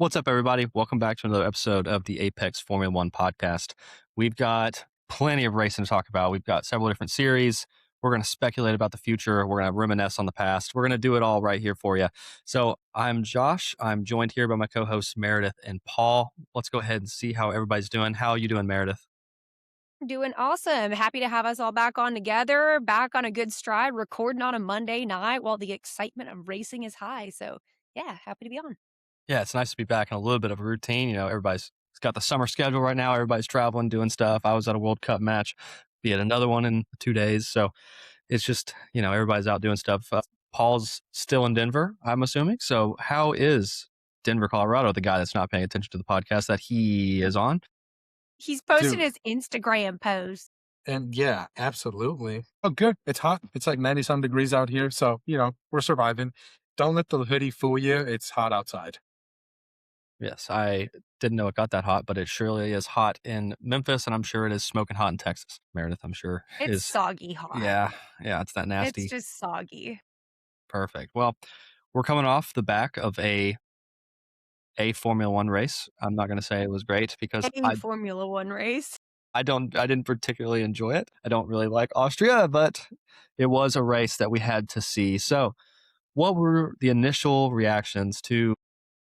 What's up, everybody? Welcome back to another episode of the Apex Formula One podcast. We've got plenty of racing to talk about. We've got several different series. We're going to speculate about the future. We're going to reminisce on the past. We're going to do it all right here for you. So I'm Josh. I'm joined here by my co-hosts Meredith and Paul. Let's go ahead and see how everybody's doing. How are you doing, Meredith? Doing awesome. Happy to have us all back on together, back on a good stride, recording on a Monday night while the excitement of racing is high. So, yeah, happy to be on. Yeah, it's nice to be back in a little bit of a routine. Everybody's got the summer schedule right now. Everybody's traveling, doing stuff. I was at a World Cup match, be at another one in 2 days. So it's just, everybody's out doing stuff. Paul's still in Denver, I'm assuming. So how is Denver, Colorado, the guy that's not paying attention to the podcast that he is on? He's posted Dude, his Instagram post. and yeah, absolutely. Oh, good. It's hot. It's like 90 some degrees out here. So, we're surviving. Don't let the hoodie fool you. It's hot outside. Yes, I didn't know it got that hot, but it surely is hot in Memphis, and I'm sure it is smoking hot in Texas. Meredith, I'm sure It's is. soggy hot. Yeah, it's that It's nasty. just soggy. Perfect. Well, we're coming off the back of a Formula One race. I'm not going to say it was great because A Formula One race. I didn't particularly enjoy it. I don't really like Austria, but it was a race that we had to see. So, what were the initial reactions to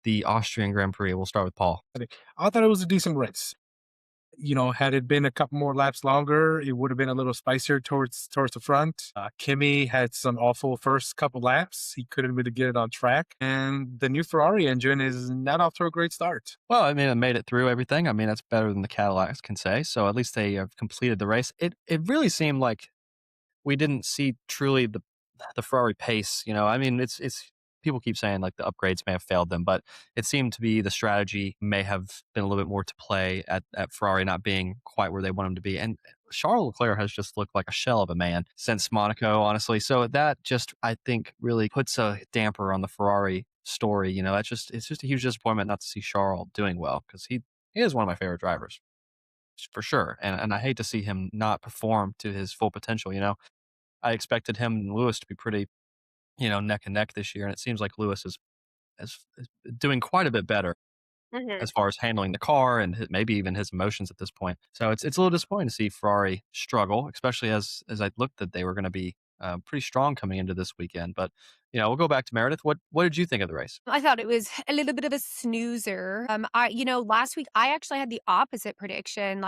the Austrian Grand Prix? We'll start with Paul. I thought it was a decent race. Had it been a couple more laps longer, it would have been a little spicier towards the front. Kimi had some awful first couple laps. He couldn't really get it on track. And the new Ferrari engine is not off to a great start. Well, I mean, it made it through everything. I mean, that's better than the Cadillacs can say. So at least they have completed the race. It really seemed like we didn't see truly the Ferrari pace. I mean, it's people keep saying like the upgrades may have failed them, but it seemed to be the strategy may have been a little bit more to play at Ferrari not being quite where they want them to be. And Charles Leclerc has just looked like a shell of a man since Monaco, honestly. So that just I think really puts a damper on the Ferrari story. It's just a huge disappointment not to see Charles doing well because he is one of my favorite drivers for sure. And I hate to see him not perform to his full potential. I expected him and Lewis to be pretty, neck and neck this year, and it seems like Lewis is doing quite a bit better Mhm. as far as handling the car and maybe even his emotions at this point. So it's a little disappointing to see Ferrari struggle, especially as I looked that they were going to be pretty strong coming into this weekend. But we'll go back to Meredith. What did you think of the race? I thought it was a little bit of a snoozer. Last week I actually had the opposite prediction,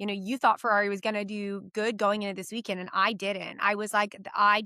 you thought Ferrari was gonna do good going into this weekend, and I didn't. I was like, I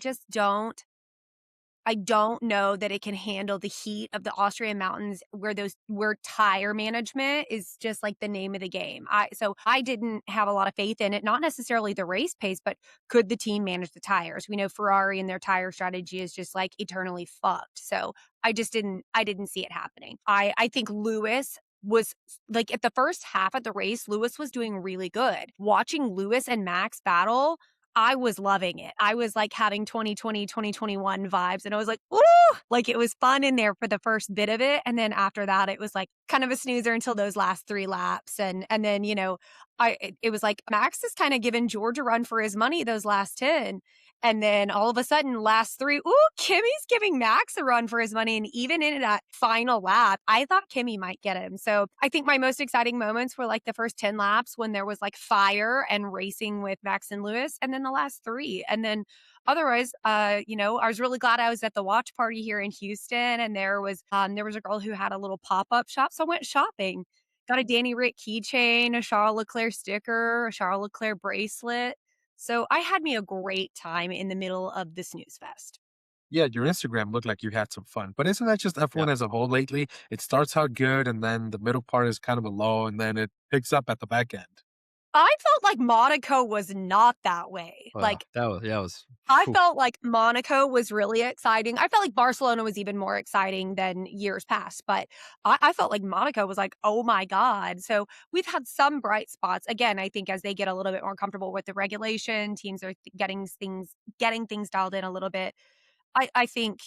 don't know that it can handle the heat of the Austrian mountains where tire management is just like the name of the game. I didn't have a lot of faith in it, not necessarily the race pace, but could the team manage the tires? We know Ferrari and their tire strategy is just like eternally fucked. So I didn't see it happening. I think Lewis was like at the first half of the race, Lewis was doing really good. Watching Lewis and Max battle, I was loving it. I was like having 2020, 2021 vibes. And I was like, ooh, like it was fun in there for the first bit of it. And then after that, it was like kind of a snoozer until those last 3 laps. And then, it was like Max is kind of giving George a run for his money those last 10. And then all of a sudden, last 3, Kimmy's giving Max a run for his money. And even in that final lap, I thought Kimmy might get him. So I think my most exciting moments were like the first 10 laps when there was like fire and racing with Max and Lewis, and then the last 3. And then otherwise, I was really glad I was at the watch party here in Houston. And there was a girl who had a little pop-up shop. So I went shopping. Got a Danny Rick keychain, a Charles Leclerc sticker, a Charles Leclerc bracelet. So I had me a great time in the middle of the snooze fest. Yeah, your Instagram looked like you had some fun. But isn't that just Yeah. F1 as a whole lately? It starts out good, and then the middle part is kind of a low, and then it picks up at the back end. I felt like Monaco was not that way. Well, Like, that was. I Phew. felt like Monaco was really exciting. I felt like Barcelona was even more exciting than years past, but I felt like Monaco was like, oh my God. So we've had some bright spots. Again, I think as they get a little bit more comfortable with the regulation, teams are getting things dialed in a little bit. I think,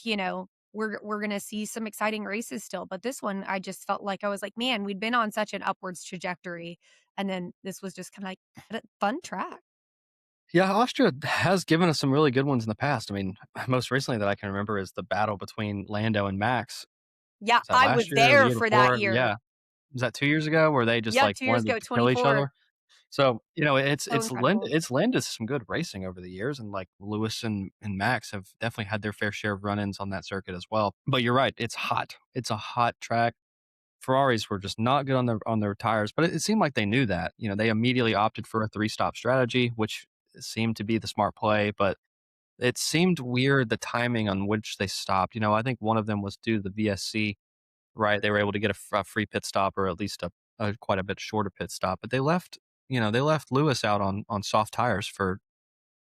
we're gonna see some exciting races still. But this one, I just felt like I was like, man, we'd been on such an upwards trajectory. And then this was just kind of like a fun track. Yeah, Austria has given us some really good ones in the past. I mean, most recently that I can remember is the battle between Lando and Max. Yeah, Was that I was last year or the there year for that before? year. Yeah. Was that 2 years ago where they just, Yep, like, 2 years wanted ago, to kill each 24. other? So, So incredible. it's led to some good racing over the years, and, like, Lewis and Max have definitely had their fair share of run-ins on that circuit as well. But you're right, it's hot. It's a hot track. Ferraris were just not good on their tires, but it seemed like they knew that. They immediately opted for a three-stop strategy, which seemed to be the smart play, but it seemed weird the timing on which they stopped. I think one of them was due to the VSC, right? They were able to get a free pit stop or at least a quite a bit shorter pit stop, but they left Lewis out on soft tires for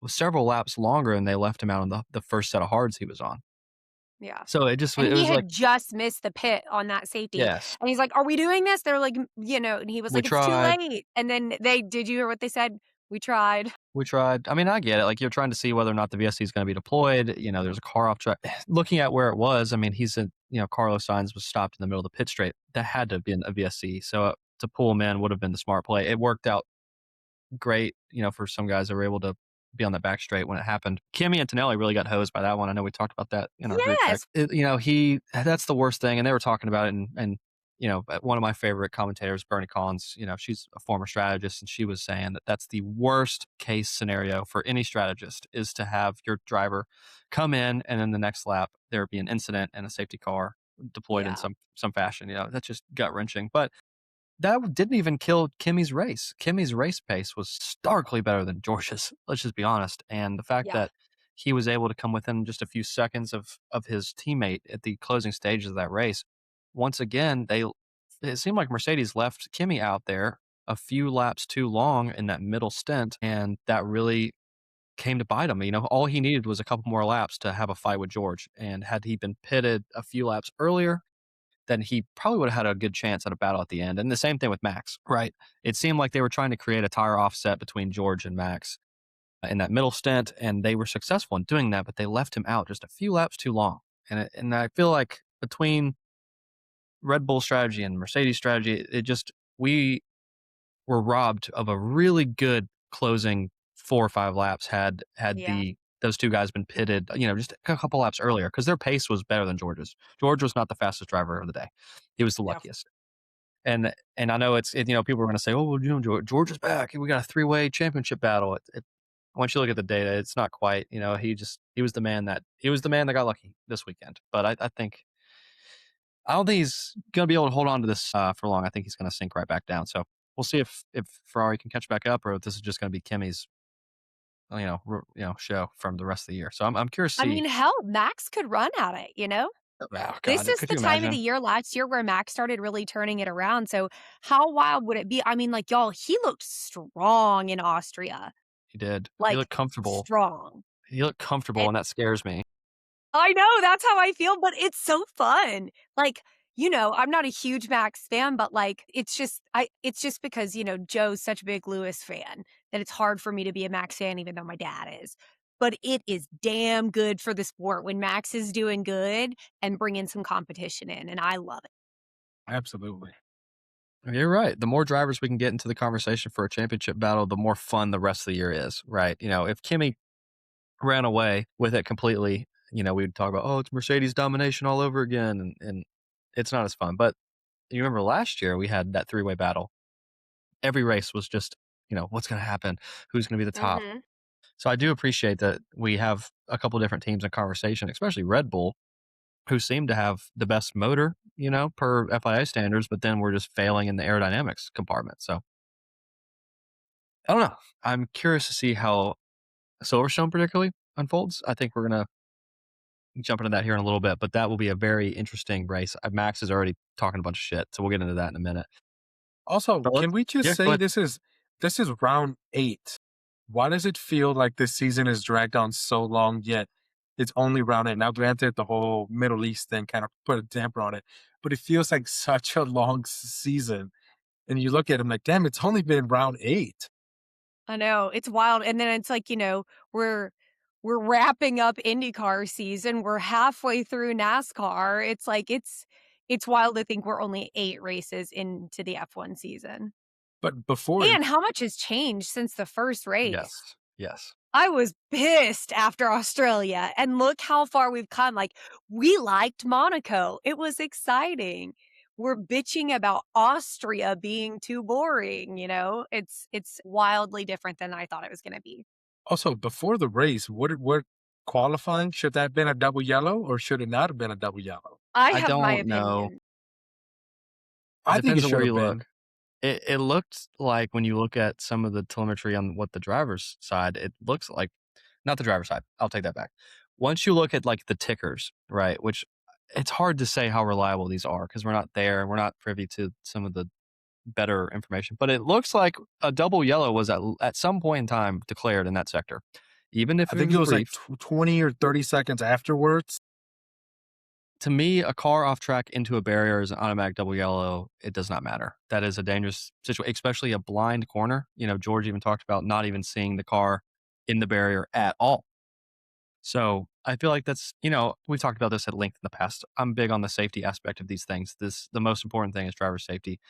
several laps longer, and they left him out on the first set of hards he was on. Yeah. So And it he was like, had just missed the pit on that safety, yes, and he's like, "Are we doing this?" They're like, and he was we like, "It's too tried. late." And then did you hear what they said? "We tried." We tried. I mean, I get it. Like, you're trying to see whether or not the VSC is going to be deployed. There's a car off track. Looking at where it was, I mean, Carlos Sainz was stopped in the middle of the pit straight. That had to have been a VSC. So to pull him in would have been the smart play. It worked out great, for some guys that were able to be on that back straight when it happened. Kimi Antonelli really got hosed by that one. I know we talked about that in our group Yes. text. That's the worst thing. And they were talking about it, and one of my favorite commentators, Bernie Collins, she's a former strategist, and she was saying that that's the worst case scenario for any strategist is to have your driver come in and in the next lap there be an incident and a safety car deployed in Yeah. some fashion. That's just gut wrenching. But that didn't even kill Kimmy's race. Kimmy's race pace was starkly better than George's. Let's just be honest. And the fact Yeah. that he was able to come within just a few seconds of his teammate at the closing stages of that race, once again, it seemed like Mercedes left Kimmy out there a few laps too long in that middle stint, and that really came to bite him. All he needed was a couple more laps to have a fight with George, and had he been pitted a few laps earlier, then he probably would have had a good chance at a battle at the end. And the same thing with Max, right? It seemed like they were trying to create a tire offset between George and Max in that middle stint, and they were successful in doing that, but they left him out just a few laps too long. And I feel like between Red Bull strategy and Mercedes strategy, we were robbed of a really good closing 4 or 5 laps had Yeah. those two guys been pitted, just a couple laps earlier, because their pace was better than George's. George was not the fastest driver of the day. He was the Yeah. luckiest. And I know people are going to say, oh, well, George is back. We got a three-way championship battle. Once you look at the data, it's not quite. He was the man that got lucky this weekend. But I don't think he's going to be able to hold on to this for long. I think he's going to sink right back down. So we'll see if Ferrari can catch back up, or if this is just going to be Kimmy's show from the rest of the year. So I'm curious to I see. mean, hell, Max could run at it. Oh This God, is could the you time of the imagine? year last year where Max started really turning it around, so how wild would it be? I mean, like, y'all, he looked strong in Austria, He did. He like, looked comfortable. strong. He looked comfortable, And and that scares me. I know, that's how I feel, but it's so fun. Like, I'm not a huge Max fan, but, like, it's just because, Joe's such a big Lewis fan that it's hard for me to be a Max fan even though my dad is. But it is damn good for the sport when Max is doing good and bringing some competition in, and I love it. Absolutely. You're right. The more drivers we can get into the conversation for a championship battle, the more fun the rest of the year is, right? If Kimmy ran away with it completely, we'd talk about, oh, it's Mercedes domination all over again, and it's not as fun. But you remember last year we had that three-way battle. Every race was just, what's going to happen? Who's going to be the top? Mhm. So I do appreciate that we have a couple different teams in conversation, especially Red Bull, who seem to have the best motor, per FIA standards, but then we're just failing in the aerodynamics compartment. So I don't know. I'm curious to see how Silverstone particularly unfolds. I think we're going to jump into that here in a little bit, but that will be a very interesting race. Max is already talking a bunch of shit, so we'll get into that in a minute. Also, But can we just yeah, go say ahead. this is round 8? Why does it feel like this season is dragged on so long, yet it's only round 8? Now, granted, the whole Middle East thing kind of put a damper on it, but it feels like such a long season. And you look at it, like, damn, it's only been round 8. I know, it's wild, and then it's like, we're wrapping up IndyCar season, we're halfway through NASCAR, it's like, it's wild to think we're only 8 races into the F1 season. But before, And how much has changed since the first race? Yes. Yes. I was pissed after Australia, and look how far we've come. Like, we liked Monaco. It was exciting. We're bitching about Austria being too boring, you know? It's wildly different than I thought it was gonna be. Also, before the race, what qualifying should that have been a double yellow or should it not have been a double yellow? I I have my don't know. opinion. It I think it depends on should where have you been. look. It looked like when you look at some of the telemetry on what the driver's side, it looks like not the driver's side. I'll take that back. Once you look at like the tickers, right, which it's hard to say how reliable these are because we're not there. We're not privy to some of the better information, but it looks like a double yellow was at some point in time declared in that sector, even if I it think was it was like brief. 20 or 30 seconds afterwards. To me, a car off track into a barrier is an automatic double yellow. It does not matter. That is a dangerous situation, especially a blind corner. You know, George even talked about not even seeing the car in the barrier at all. So I feel like that's, you know, we've talked about this at length in the past. I'm big on the safety aspect of these things. The most important thing is driver safety.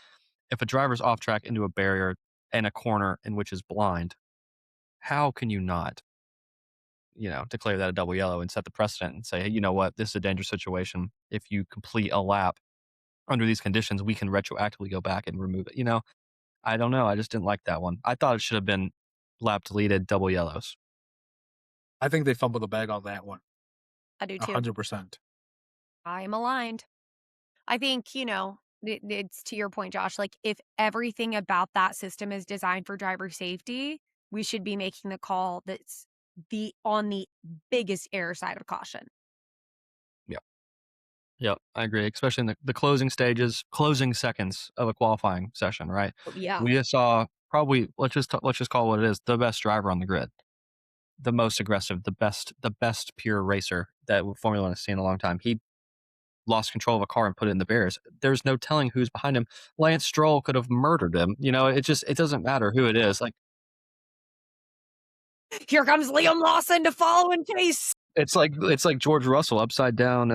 If a driver's off track into a barrier and a corner in which is blind, how can you not, you know, declare that a double yellow and set the precedent and say, hey, you know what, this is a dangerous situation. If you complete a lap under these conditions, we can retroactively go back and remove it. You know, I don't know. I just didn't like that one. I thought it should have been lap deleted double yellows. I think they fumbled the bag on that one. I do too. 100%. I am aligned. I think, it's to your point, Josh, like if everything about that system is designed for driver safety, we should be making the call that's on the biggest error side of caution. Yeah. Yeah, I agree. Especially in the closing stages, closing seconds of a qualifying session, right? Oh, yeah. We just saw probably let's just call it what it is, the best driver on the grid, the most aggressive, the best pure racer that Formula One has seen in a long time. He lost control of a car and put it in the barriers. There's no telling who's behind him. Lance Stroll could have murdered him. You know, it doesn't matter who it is. Like Here comes Liam Lawson to follow and chase. it's like George Russell upside down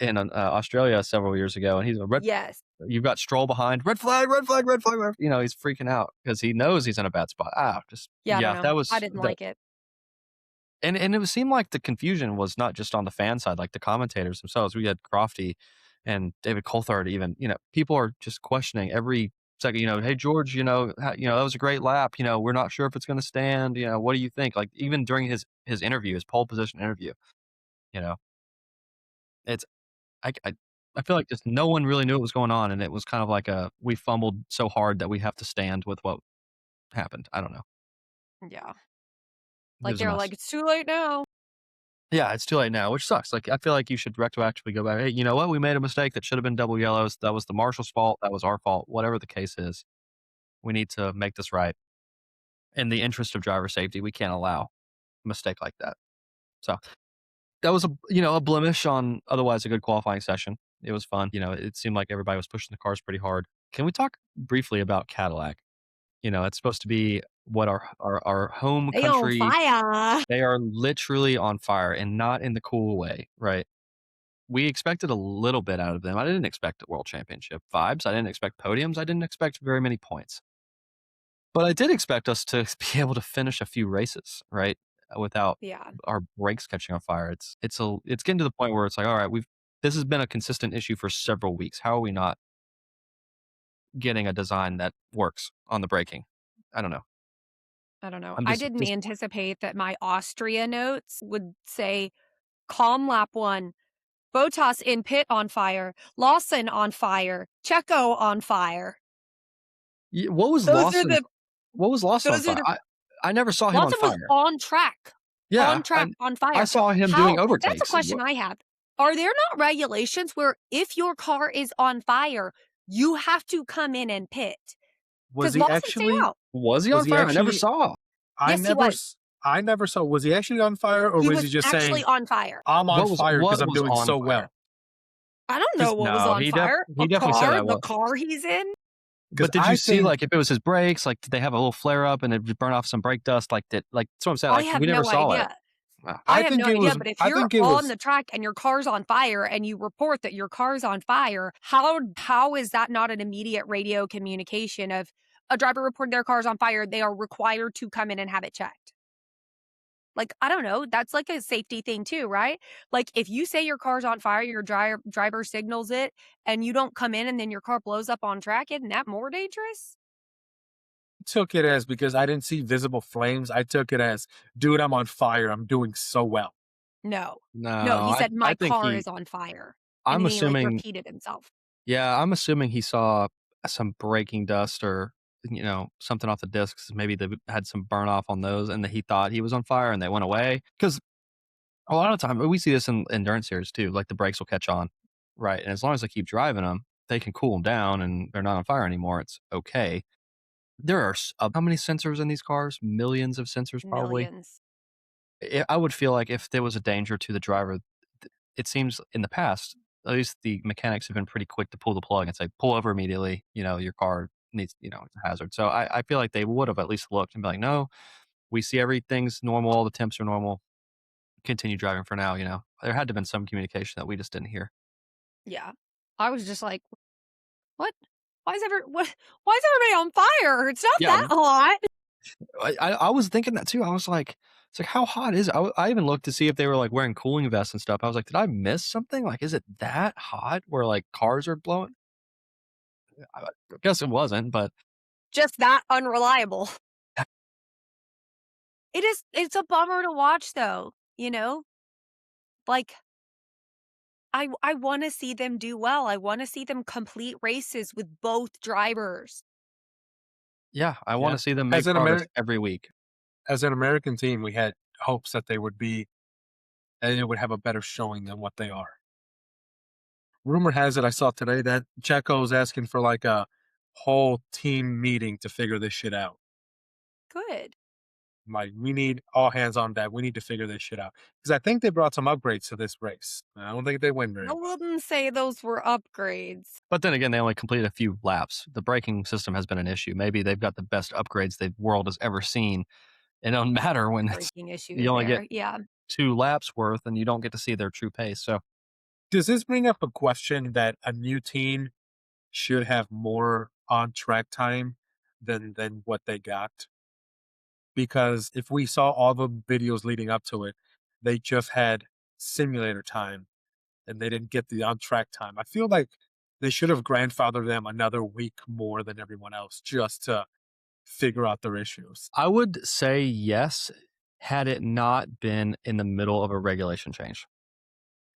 in Australia several years ago, and he's a red. Yes. You've got Stroll behind, red flag, red flag, red flag. You know, he's freaking out because he knows he's in a bad spot. Just Yeah, I don't yeah, know. that I was didn't that, like it. and it seemed like the confusion was not just on the fan side, like the commentators themselves. We had Crofty and David Coulthard. Even people are just questioning every second. Hey George, that was a great lap. We're not sure if it's going to stand. What do you think? Like even during his interview, his pole position interview, you know, it's I I I feel like just no one really knew what was going on, and it was kind of like we fumbled so hard that we have to stand with what happened. I don't know. Yeah. It Like was a they're mess. like, it's too late now. Yeah, it's too late now, which sucks. Like I feel like you should retroactively go back. Hey, you know what? We made a mistake. That should have been double yellows. That was the marshal's fault. That was our fault. Whatever the case is, we need to make this right. In the interest of driver safety, we can't allow a mistake like that. So that was a blemish on otherwise a good qualifying session. It was fun. It seemed like everybody was pushing the cars pretty hard. Can we talk briefly about Cadillac? It's supposed to be what our home They on country. fire. They are literally on fire and not in the cool way, right? We expected a little bit out of them. I didn't expect world championship vibes. I didn't expect podiums. I didn't expect very many points. But I did expect us to be able to finish a few races, right? Without Yeah, our brakes catching on fire. It's getting to the point where it's like, all right, this has been a consistent issue for several weeks. How are we not getting a design that works on the braking? I don't know. I don't know. I'm I just didn't disappointed. anticipate that my Austria notes would say calm lap 1, Bottas in pit on fire, Lawson on fire, Checo on fire. What was Those are Lawson? the What was Lawson on those are fire? the I never saw him on Lawson was fire. on track. Yeah, On track, on I fire. saw him doing How That's a overtakes. question I have. Are there not regulations where if your car is on fire, you have to come in and pit? Was Because he Lawson stayed actually out. Was he was on he fire? I never actually saw. I Yes, he never was. s I never saw was he actually on fire or He was was he just actually saying, on fire. "I'm on fire because What I'm was doing on so fire? well"? I don't know Because what was No, on fire. he definitely said I The was. car he's in. because But did you I see, think like, if it was his brakes, like, did they have a little flare up and it would burn off some brake dust? Like, that's what I'm saying, I like, have we never no saw it. idea. Wow. I I have think no it idea, was but if I you're think it on was the track and your car's on fire and you report that your car's on fire, how is that not an immediate radio communication of a driver reported their car's on fire, they are required to come in and have it checked? Like, I don't know, that's like a safety thing too, right? Like, if you say your car's on fire, your driver signals it, and you don't come in and then your car blows up on track, isn't that more dangerous? Took it as because I didn't see visible flames. I took it as, dude, I'm on fire. I'm doing so well. No. No, No, he said, I "My think car is on fire." And I'm then he, like, assuming repeated himself. yeah, I'm assuming he saw some braking dust or, something off the discs. Maybe they had some burn off on those and that he thought he was on fire and they went away. Because a lot of time we see this in endurance series too, like the brakes will catch on, right? And as long as they keep driving them, they can cool them down and they're not on fire anymore. It's okay. There are how many sensors in these cars? Millions of sensors, probably. Millions. I would feel like if there was a danger to the driver, it seems in the past, at least the mechanics have been pretty quick to pull the plug and say, pull over immediately. Your car needs, it's a hazard. So I feel like they would have at least looked and be like, no, we see everything's normal. All the temps are normal. Continue driving for now. There had to have been some communication that we just didn't hear. Yeah. I was just like, "What? Why is everybody on fire? It's not Yeah, that hot." I was thinking that too. I was like, it's like, how hot is it? I even looked to see if they were like wearing cooling vests and stuff. I was like, did I miss something? Like, is it that hot where like cars are blowing? I guess it wasn't, but Just that unreliable. It's a bummer to watch though, you know? Like, I wanna see them do well. I wanna see them complete races with both drivers. yeah, I want Yeah. to see them As make an progress American, every week. as an American team, we had hopes that they would be, and it would have a better showing than what they are. Rumor has it, I saw today that Checo's asking for like a whole team meeting to figure this shit out. Good. Like, we need all hands on deck. We need to figure this shit out because I think they brought some upgrades to this race. I don't think they win very I well. wouldn't say those were upgrades. But then again, they only completed a few laps. The braking system has been an issue. Maybe they've got the best upgrades the world has ever seen. It don't matter when Braking you issues only get there, yeah. 2 laps worth and you don't get to see their true pace. So Does this bring up a question that a new team should have more on track time than what they got? Because if we saw all the videos leading up to it, they just had simulator time and they didn't get the on track time. I feel like they should have grandfathered them another week more than everyone else just to figure out their issues. I would say yes, had it not been in the middle of a regulation change.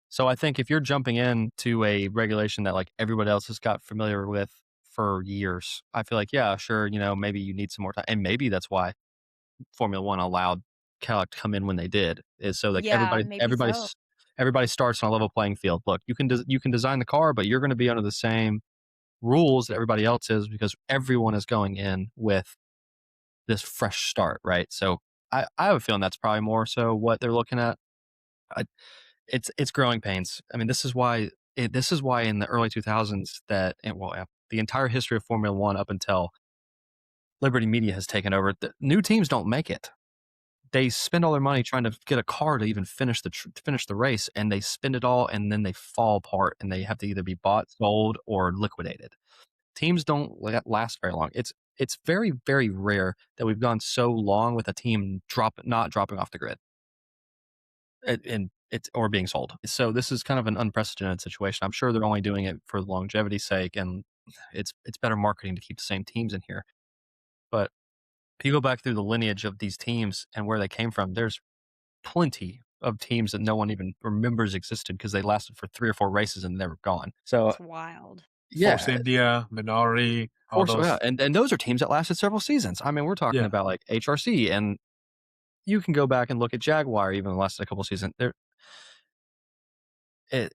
So I think if you're jumping into a regulation that like everybody else has got familiar with for years, I feel like, yeah, sure, maybe you need some more time. And maybe that's why Formula One allowed Cadillac to come in when they did, is so like Yeah, maybe so. everybody starts on a level playing field. Look, you can design the car, but you're going to be under the same rules that everybody else is because everyone is going in with this fresh start, right? So I have a feeling that's probably more so what they're looking at. I, it's growing pains. I mean, this is why in the early 2000s yeah, the entire history of Formula One up until Liberty Media has taken over, the new teams don't make it. They spend all their money trying to get a car to even finish the race, and they spend it all, and then they fall apart, and they have to either be bought, sold, or liquidated. Teams don't last very long. It's very very rare that we've gone so long with a team not dropping off the grid, and it's or being sold. So this is kind of an unprecedented situation. I'm sure they're only doing it for longevity's sake, and it's better marketing to keep the same teams in here. But if you go back through the lineage of these teams and where they came from, there's plenty of teams that no one even remembers existed because they lasted for 3 or 4 races and they were gone. So It's wild. Force yeah, India, Minari, all Force, yeah, those. and those are teams that lasted several seasons. I mean, we're talking Yeah. about like HRC, and you can go back and look at Jaguar, even lasted a couple seasons. It,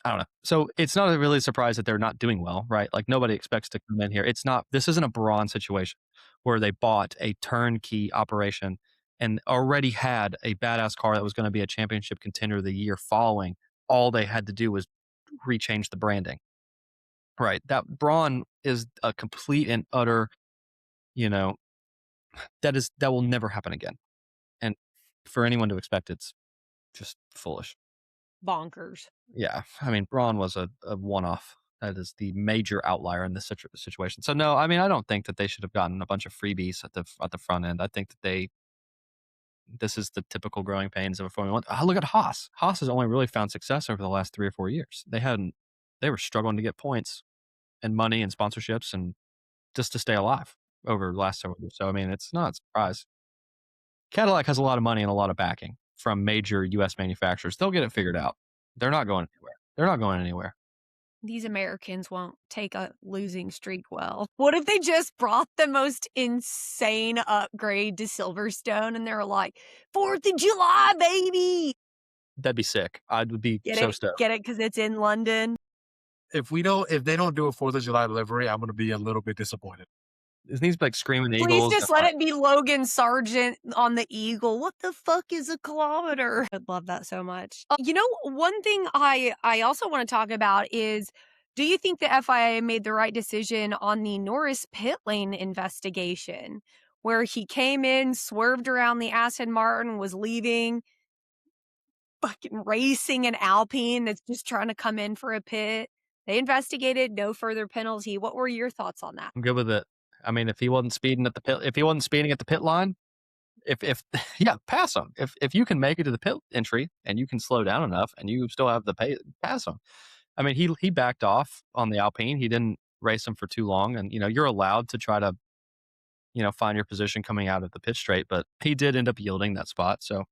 I don't know. So it's not a really surprise that they're not doing well, right? Like nobody expects to come in here. It's not. This isn't a Braun situation where they bought a turnkey operation and already had a badass car that was going to be a championship contender the year following. All they had to do was rechange the branding, right? That Braun is a complete and utter, you know, that will never happen again. And for anyone to expect it's just foolish. Bonkers. Yeah, I mean, Braun was a one-off. That is the major outlier in this situation. So no, I mean, I don't think that they should have gotten a bunch of freebies at the front end. I think that this is the typical growing pains of a Formula One. Look at Haas. Haas has only really found success over the last 3 or 4 years. They were struggling to get points and money and sponsorships and just to stay alive over the last several years. So, I mean, it's not a surprise. Cadillac has a lot of money and a lot of backing from major US manufacturers. They'll get it figured out. They're not going anywhere. They're not going anywhere. These Americans won't take a losing streak well. What if they just brought the most insane upgrade to Silverstone and they're like, 4th of July, baby? That'd be sick. I would be Get so it? stoked. Get it? Because it's in London. If they don't do a 4th of July livery, I'm going to be a little bit disappointed. These like screaming Please eagles. just let it be Logan Sargent on the Eagle. What the fuck is a kilometer? I'd love that so much. One thing I also want to talk about is, do you think the FIA made the right decision on the Norris pit lane investigation, where he came in, swerved around the Aston Martin, was leaving, fucking racing an Alpine that's just trying to come in for a pit? They investigated, no further penalty. What were your thoughts on that? I'm good with it. I mean, if he wasn't speeding at the pit line, if yeah, pass him. If you can make it to the pit entry and you can slow down enough and you still have the pace, pass him. I mean, he backed off on the Alpine. He didn't race him for too long, and you're allowed to try to find your position coming out of the pit straight, but he did end up yielding that spot. So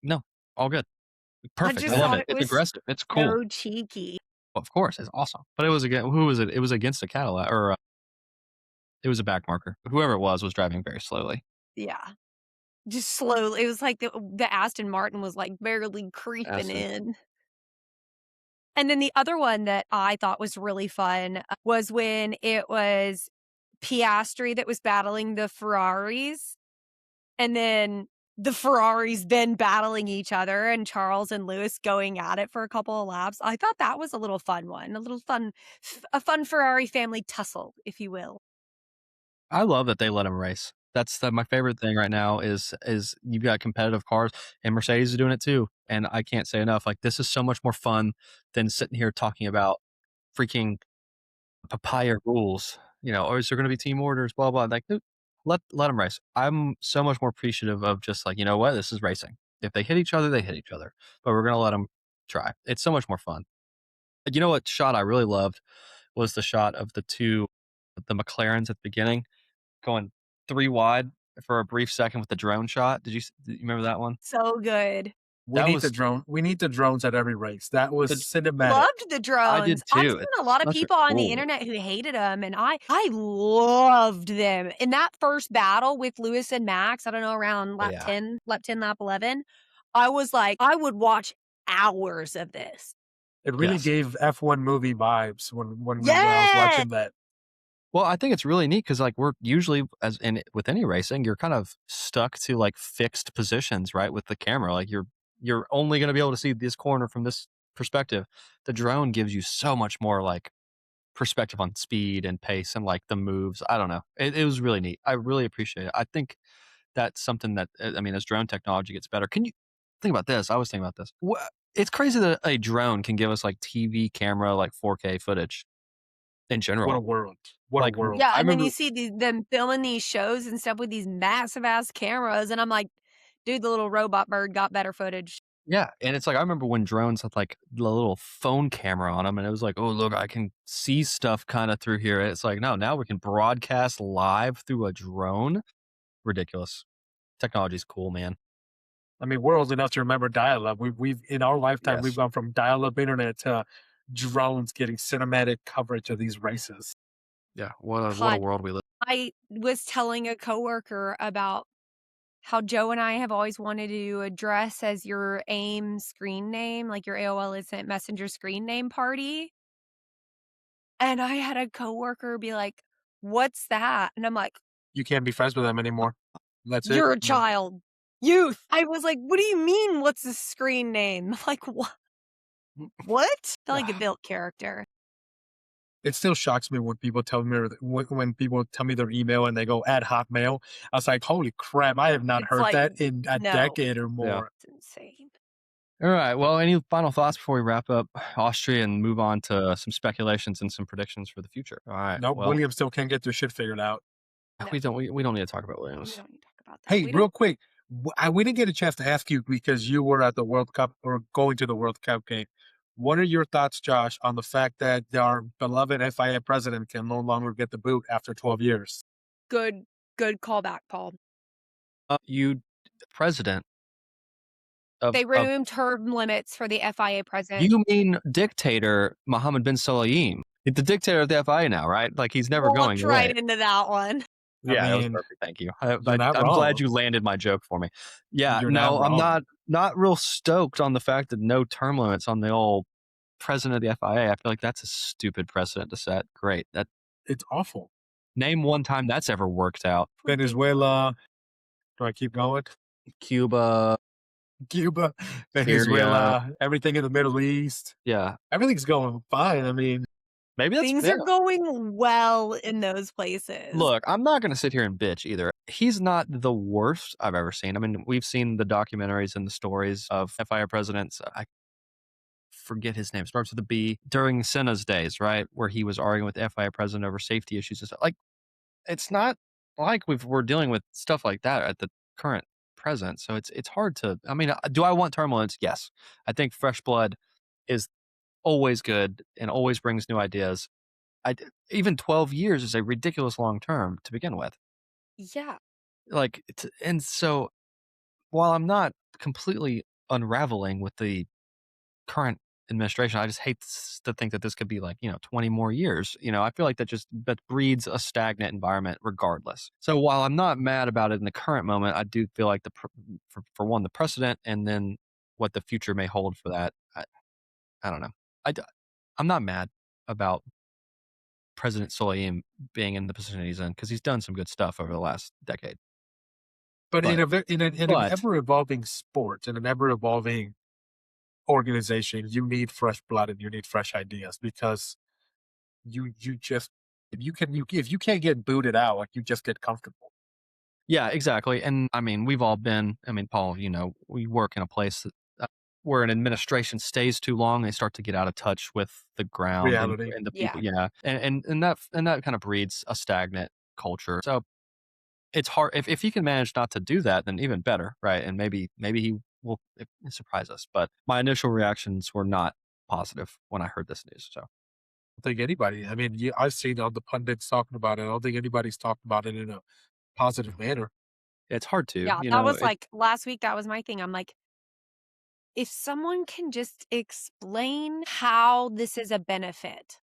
no, all good, perfect. I love it. It's aggressive. It's cool. So cheeky. Well, of course, it's awesome. But it was again. Who was it? It was against a Cadillac, or it was a back marker. Whoever it was driving very slowly. Yeah. Just slowly. It was like the Aston Martin was like barely creeping in. And then the other one that I thought was really fun was when it was Piastri that was battling the Ferraris. And then the Ferraris then battling each other and Charles and Lewis going at it for a couple of laps. I thought that was a little fun one. A fun Ferrari family tussle, if you will. I love that they let him race. That's my favorite thing right now is you've got competitive cars, and Mercedes is doing it too. And I can't say enough. Like, this is so much more fun than sitting here talking about freaking papaya rules. Or is there going to be team orders? Blah blah. Like, dude, let them race. I'm so much more appreciative of just like, what, this is racing. If they hit each other, they hit each other. But we're going to let them try. It's so much more fun. What shot I really loved was the shot of the McLarens at the beginning, going 3 wide for a brief second with the drone shot. Did you remember that one? So good. We need the drone. We need the drones at every race. That was cinematic. Loved the drones. I did too. I've seen a lot of people on the internet who hated them, and I loved them. In that first battle with Lewis and Max, I don't know, around lap 10, lap 11, I was like, I would watch hours of this. It really gave F1 movie vibes when I was watching that. Well, I think it's really neat because, like, we're usually, with any racing, you're kind of stuck to like fixed positions, right? With the camera, like you're only going to be able to see this corner from this perspective. The drone gives you so much more like perspective on speed and pace and like the moves. I don't know. It was really neat. I really appreciate it. I think that's something that, as drone technology gets better, can you think about this? I was thinking about this. It's crazy that a drone can give us like TV camera, like 4K footage in general. What a world. What a world. Yeah, and then you see them filming these shows and stuff with these massive ass cameras, and I'm like, dude, the little robot bird got better footage. Yeah, and it's like, I remember when drones had like the little phone camera on them, and it was like, oh, look, I can see stuff kind of through here. It's like, no, now we can broadcast live through a drone. Ridiculous. Technology's cool, man. I mean, we're old enough to remember dial-up. We've in our lifetime, we've gone from dial-up internet to drones getting cinematic coverage of these races. Yeah, what a world we live in. I was telling a coworker about how Joe and I have always wanted to address as your AIM screen name, like your AOL Instant Messenger screen name party. And I had a coworker be like, "What's that?" And I'm like, you can't be friends with them anymore. That's it. You're a child. Youth. I was like, what do you mean, what's the screen name? Like, what? What? I feel like a built character. It still shocks me when people tell me their email and they go at Hotmail. I was like, holy crap, I have not heard that in a decade or more. Yeah. It's insane. All right. Well, any final thoughts before we wrap up Austria and move on to some speculations and some predictions for the future? All right. Nope. Well, Williams still can't get their shit figured out. we don't need to talk about Williams. We don't need to talk about that. Hey, real quick, We didn't get a chance to ask you because you were at the World Cup or going to the World Cup game. What are your thoughts, Josh, on the fact that our beloved FIA president can no longer get the boot after 12 years? Good, good callback, Paul. You president They of removed term limits for the FIA president. you mean dictator Mohammed bin Sulayem. He's the dictator of the FIA now, right? Like, he's never going Walked right away. into that one. I Yeah, that was mean, perfect, thank you. you're not I'm glad wrong. you landed my joke for me. Yeah, You're not no, I'm wrong. not real stoked on the fact that no term limits on the old president of the FIA. I feel like that's a stupid precedent to set. Great. That It's awful. name one time that's ever worked out. Venezuela. Do I keep going? Cuba, Cuba, Syria. Venezuela, everything in the Middle East. Yeah. Everything's going fine. I mean, Maybe that's Things yeah. are going well in those places. Look, I'm not gonna sit here and bitch either. He's not the worst I've ever seen. I mean, we've seen the documentaries and the stories of FIA presidents. I forget his name, starts with a B, during Senna's days, right? Where he was arguing with the FIA president over safety issues and stuff. Like, it's not like we're dealing with stuff like that at the current present. So it's hard to. I mean, do I want turbulence? Yes. I think fresh blood is always good and always brings new ideas. Even 12 years is a ridiculous long term to begin with. Yeah. Like, and so while I'm not completely unraveling with the current administration, I just hate to think that this could be like, 20 more years. I feel like that breeds a stagnant environment regardless. So while I'm not mad about it in the current moment, I do feel like for one, the precedent, and then what the future may hold for that. I don't know. I, d- I'm not mad about President Soleim being in the position he's in because he's done some good stuff over the last decade. but But, in an but ever evolving sport, in an ever evolving organization, you need fresh blood and you need fresh ideas because you just if you can't get booted out, like you just get comfortable. yeah, exactly. And I mean, we've all been, I mean, Paul, we work in a place where an administration stays too long, they start to get out of touch with the ground Reality. and the Yeah. people. Yeah. And that kind of breeds a stagnant culture. So it's hard if he can manage not to do that, then even better. Right. And maybe he will surprise us. But my initial reactions were not positive when I heard this news. So I don't think anybody. I mean, I've seen all the pundits talking about it. I don't think anybody's talking about it in a positive manner. it's hard to, Yeah. That was like last week. That was my thing. I'm like, if someone can just explain how this is a benefit,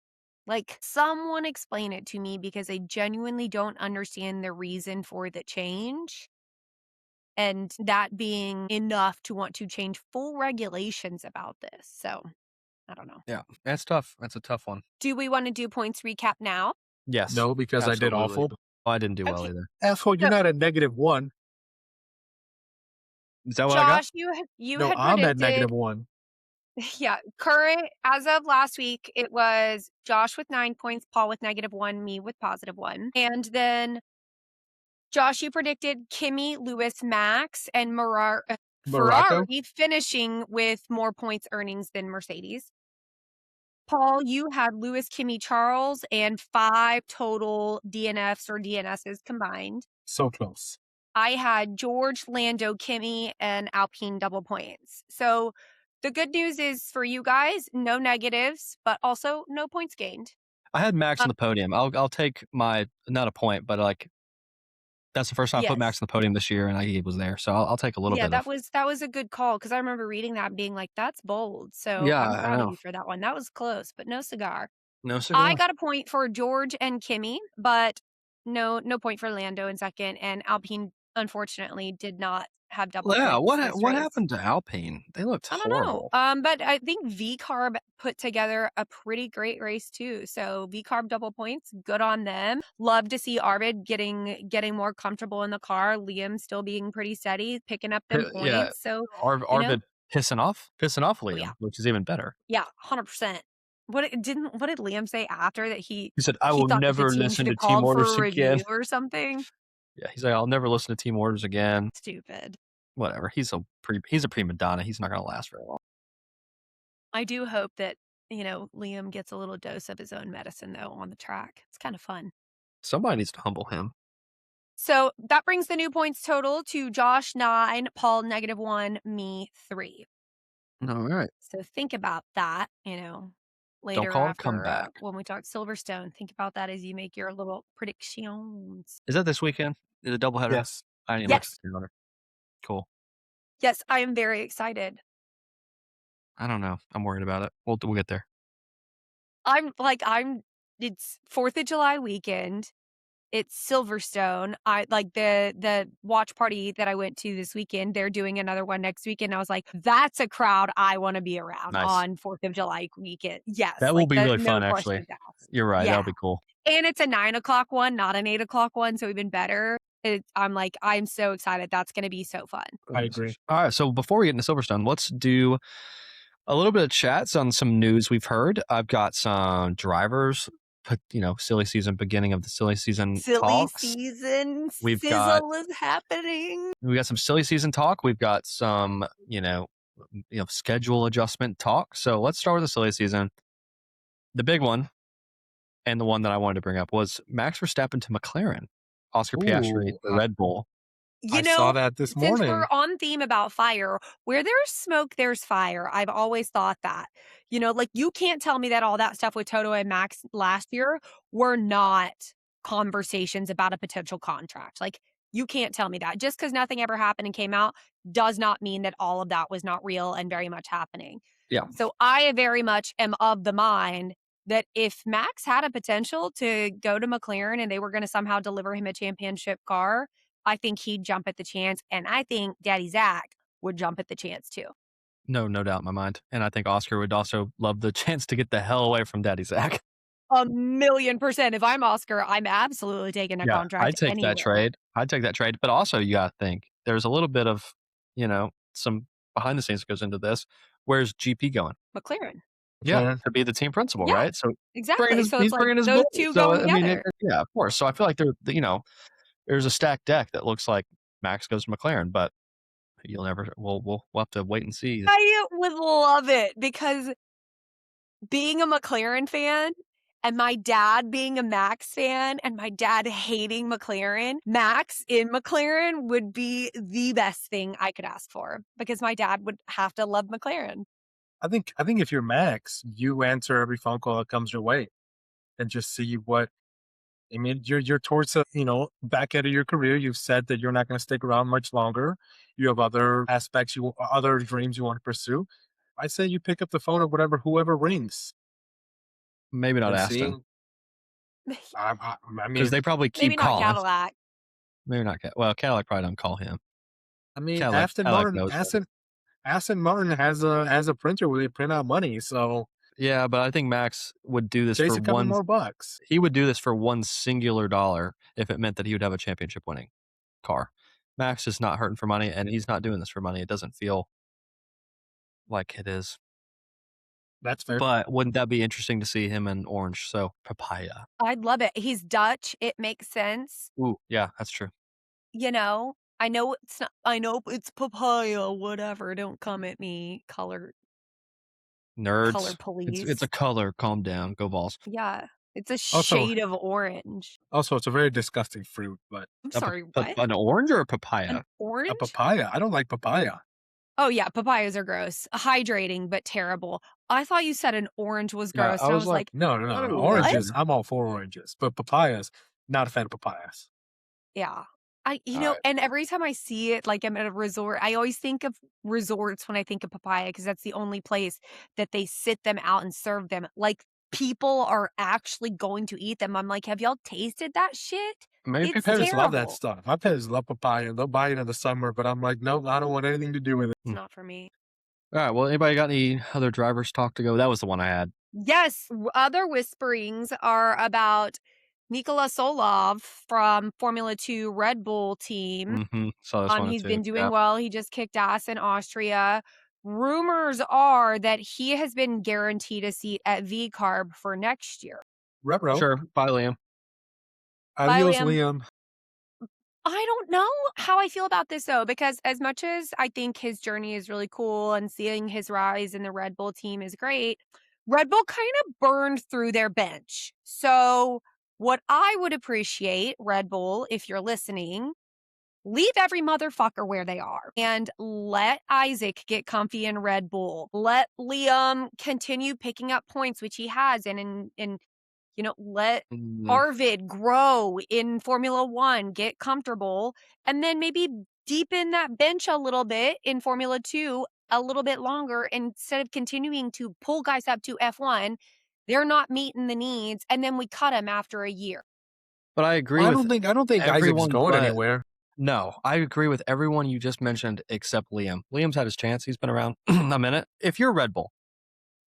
like someone explain it to me because I genuinely don't understand the reason for the change. And that being enough to want to change full regulations about this. So I don't know. yeah, that's tough. That's a tough one. Do we want to do points recap now? Yes, No, because I did absolutely. awful. Well, I didn't do well Okay. either. Asshole, you're So not at -1. Is that what I got? Josh, you No, had I'm at predicted, -1. yeah, current as of last week, it was Josh with 9 points, Paul with -1, me with +1. And then Josh, you predicted Kimmy, Lewis, Max, and Morocco. Ferrari finishing with more points earnings than Mercedes. Paul, you had Lewis, Kimmy, Charles, and 5 total DNFs or DNSs combined. So close. I had George, Lando, Kimmy, and Alpine double points. So the good news is for you guys, no negatives, but also no points gained. I had Max on Um, the podium. I'll take my not a point, but like that's the first time I put Max yes. on the podium this year, and he was there. So I'll take a little Yeah, bit of. that was a good call because I remember reading that and being like, that's bold. So Yeah, I'm I proud of know. you for that one. That was close, but no cigar. No I cigar. got a point for George and Kimmy, but no point for Lando in second. And Alpine unfortunately did not have double Yeah. points this What race. happened to Alpine? They looked I don't know. horrible. But I think V-Carb put together a pretty great race too. So V-Carb double points, good on them. Love to see Arvid getting more comfortable in the car. Liam still being pretty steady, picking up them Yeah. points. So, you know, Arvid pissing off oh yeah. Liam, which is even better. Yeah, 100%. What did Liam say after that He said, "I he will thought that the never team listen should to have team called for orders a again." review or something? Yeah, he's like, "I'll never listen to team orders again." Stupid. Whatever. He's a prima donna. He's not gonna last very long. I do hope that, Liam gets a little dose of his own medicine though on the track. It's kind of fun. Somebody needs to humble him. So that brings the new points total to Josh 9, Paul -1, me 3. All right. So think about that, Don't later call it after comeback. when we talk Silverstone. Think about that as you make your little predictions. Is that this weekend? Is it a doubleheader? Yes. I didn't even look at Yes. the calendar. Cool. Yes, I am very excited. I don't know. I'm worried about it. We'll get there. It's 4th of July weekend. It's Silverstone. I like the watch party that I went to this weekend, they're doing another one next weekend. I was like, "That's a crowd I wanna be around Nice. on 4th of July weekend." Yes, That will like, be the really no fun, actually. questions asked. You're right. Yeah, That'll be cool. and it's a 9 o'clock one, not an 8 o'clock one, so even better. I'm so excited. That's gonna be so fun. I agree. All right. So before we get into Silverstone, let's do a little bit of chats on some news we've heard. I've got some drivers, silly season, beginning of the silly season Silly talks. season We've got sizzle is happening. some silly season talk. We've got some, schedule adjustment talk. So let's start with the silly season. The big one, and the one that I wanted to bring up, was Max Verstappen to McLaren, Oscar Piastri Ooh, to Red Bull. You I saw know, that this since we're morning. on theme about fire, where there's smoke, there's fire. I've always thought that. Like you can't tell me that all that stuff with Toto and Max last year were not conversations about a potential contract. Like you can't tell me that. Just because nothing ever happened and came out does not mean that all of that was not real and very much happening. Yeah. So I very much am of the mind that if Max had a potential to go to McLaren and they were going to somehow deliver him a championship car, I think he'd jump at the chance, and I think Daddy Zach would jump at the chance too. No doubt in my mind. And I think Oscar would also love the chance to get the hell away from Daddy Zach. 1,000,000%. If I'm Oscar, I'm absolutely taking a Yeah, contract I'd take that anywhere. trade. I'd take that trade. But also, you got to think there's a little bit of, some behind the scenes that goes into this. Where's GP going? McLaren. Yeah, McLaren. to be the team principal, Yeah, right? So exactly. So it's he's like bringing his those boy. 2 So going I mean, together. yeah, of course. So I feel like there's a stacked deck that looks like Max goes to McLaren, but you'll never. We'll have to wait and see. I would love it because being a McLaren fan and my dad being a Max fan and my dad hating McLaren, Max in McLaren would be the best thing I could ask for because my dad would have to love McLaren. I think if you're Max, you answer every phone call that comes your way and just see what. I mean, you're towards the back end of your career. You've said that you're not going to stick around much longer. You have other aspects, other dreams you want to pursue. I say you pick up the phone or whoever rings Maybe not and Aston, seeing. I because mean, they probably Maybe keep not calling. Cadillac. Maybe not. Well, Cadillac probably don't call him. Aston Cadillac Martin, knows better. Aston Martin has a printer where they print out money, so Yeah, but I think Max would do this chase for a couple one. more bucks. He would do this for one singular dollar if it meant that he would have a championship winning car. Max is not hurting for money, and he's not doing this for money. It doesn't feel like it is. That's fair. But wouldn't that be interesting to see him in orange? So papaya. I'd love it. He's Dutch. It makes sense. Ooh, yeah, that's true. I know it's not, I know it's papaya, whatever. Don't come at me, color Nerds. It's police. a color. Calm down. Go Vols. Yeah. It's a Also, shade of orange. it's a very disgusting fruit, but I'm sorry, what? An orange or a An papaya? a orange? papaya. I don't like papaya. Oh, yeah, papayas are gross. Hydrating, but terrible. I thought you said an orange was Yeah, gross, I and I was was like, like, No, no, no, no. "What?" Oranges. I'm all for oranges, but papayas. Not a fan of papayas. Yeah. all right. And every time I see it, like I'm at a resort, I always think of resorts when I think of papaya because that's the only place that they sit them out and serve them. Like people are actually going to eat them. I'm like, have y'all tasted that shit? Maybe My It's parents love that terrible. stuff. My parents love papaya. They'll buy it in the summer, but I'm like, nope, I don't want anything to do with it. It's not for me. All right. Well, anybody got any other drivers talk to go? That was the one I had. Yes, other whisperings are about Nikola Solov from Formula 2 Red Bull team. Saw this one He's too. been doing Yeah. well. He just kicked ass in Austria. Rumors are that he has been guaranteed a seat at V-Carb for next year. Retro. Sure. Bye, Liam. Bye, Adios, Liam. Liam. I don't know how I feel about this though, because as much as I think his journey is really cool and seeing his rise in the Red Bull team is great, Red Bull kind of burned through their bench. So What I would appreciate, Red Bull, if you're listening, leave every motherfucker where they are and let Isaac get comfy in Red Bull. Let Liam continue picking up points, which he has, and let Mm, Arvid grow in Formula One, get comfortable, and then maybe deepen that bench a little bit in Formula Two a little bit longer instead of continuing to pull guys up to F1. They're not meeting the needs, and then we cut them after a year. but I agree Well, with I don't think Isaac's everyone going but anywhere. no, I agree with everyone you just mentioned except Liam. Liam's had his chance. He's been around a minute. If you're Red Bull